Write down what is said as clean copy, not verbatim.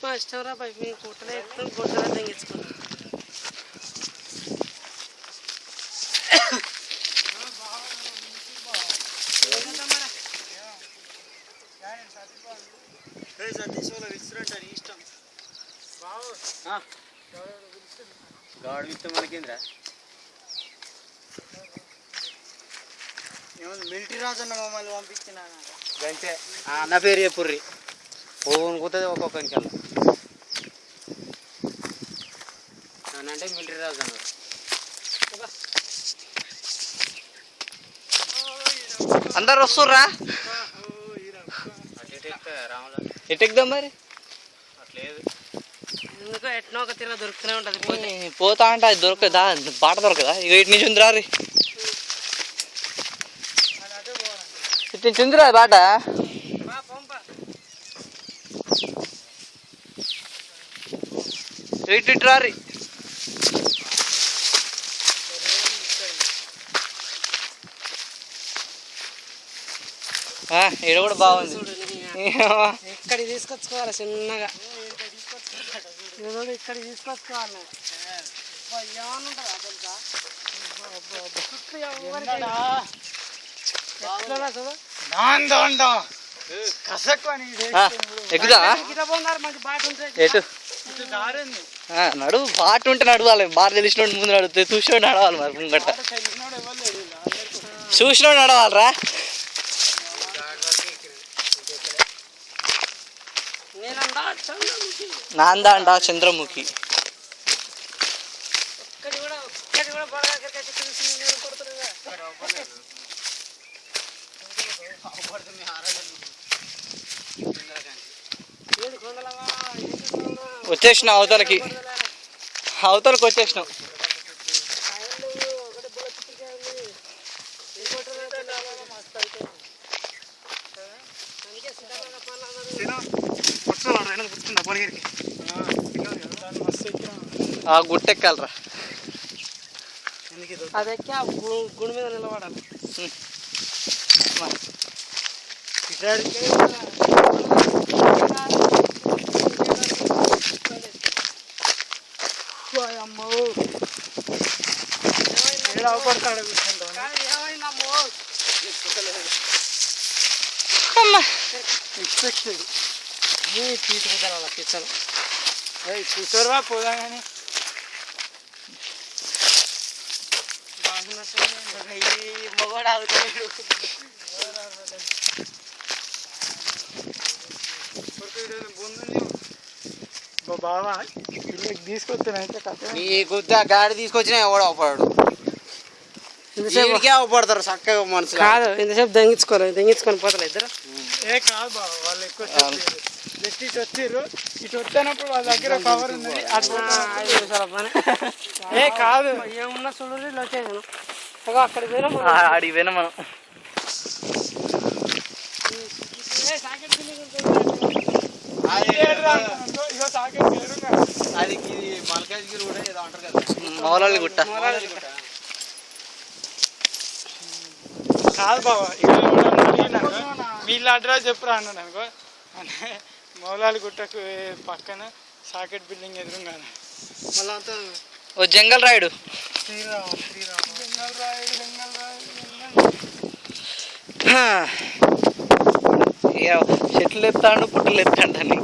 మా ఇష్టం రా పైపు మేము కుట్టలే ఎక్కుతాం గుడ్డలా తెంగించుకుంటాం. గాడు విత్తే మనకేంద్రా ఏమన్నా మిలిటరీ రాజు అన్న మమ్మల్ని పంపించిన అంతే. అన్న పేరు చెప్పుర్రి పోని కూతుంది ఒక్కొక్కరికి అలా అంటే మిలిటరీ రాజు అన్నారు. అందరు వస్తుర్రా? ఎటు ఎక్కుదాం మరి? అట్లేదు ఎందుకో ఎట్నో ఒక తిరగ దొరుకుతూనే ఉంటుంది. పోతా అంటే అది దొరకదా, బాట దొరకదా? ఇక ఇటు నుంచి ఉందిరా రీ, ఇటు నుంచి ఉందిరా బాట. ఇటు ఇటు రారి. ఈడ కూడా బాగుంది. ఇక్కడికి తీసుకొచ్చుకోవాలి చిన్నగా, ఇక్కడికి తీసుకొచ్చుకోవాలి. ఎక్కుదా? ఎటు నడువు, బాట ఉంటే నడవాలి. బాట తెలిసినోడు ముందు నడుతుంది, చూసినోడు నడవాలి. మరి ముంగట చూసినోడు నడవాలరా. నాందా అంట చంద్రముఖి. వచ్చేసినాం అవతలకి, అవతలకి వచ్చేసినాం. గుట్టెక్కాలరా, అది ఎక్కి ఆ గుడి మీద నిలబడాలి. కూర్చోరువా పోదా కానీ మగవాడు ఆగుతాడు. బాబా తీసుకొచ్చాను నీకు గాడి తీసుకొచ్చినా ఎవడు అవపడాడు, అవపడతారు చక్కగా మనసు కాదు. ఇంతసేపు దెంగించుకొని పోతారు ఇద్దరు. కాదు బాబా, వాళ్ళు ఎక్కువ జస్ట్ ఇటు వచ్చారు. ఇటు వచ్చినప్పుడు వాళ్ళ దగ్గర కవర్ ఉన్నది. కాదు ఏమున్నా చూడు లొకేషన్. అక్కడికి పోయినా అడిగి పోయినా మనం. అది మల్కాజ్గిరి కూడా ఏదో అంటారు కదా, మౌలాలి గుట్ట. కాదు బాబా, వీళ్ళ అడ్రస్ చెప్పురా అన్నాడు అనుకో. మౌలాలి గుట్టకు పక్కన సాకెట్ బిల్డింగ్ ఎదురుగా మళ్ళీ అంతా ఓ జంగల్ రాయుడు. జంగల్ రాయుడు చెట్లు ఎత్తాడు, పుట్టలు ఎత్తాడు అని.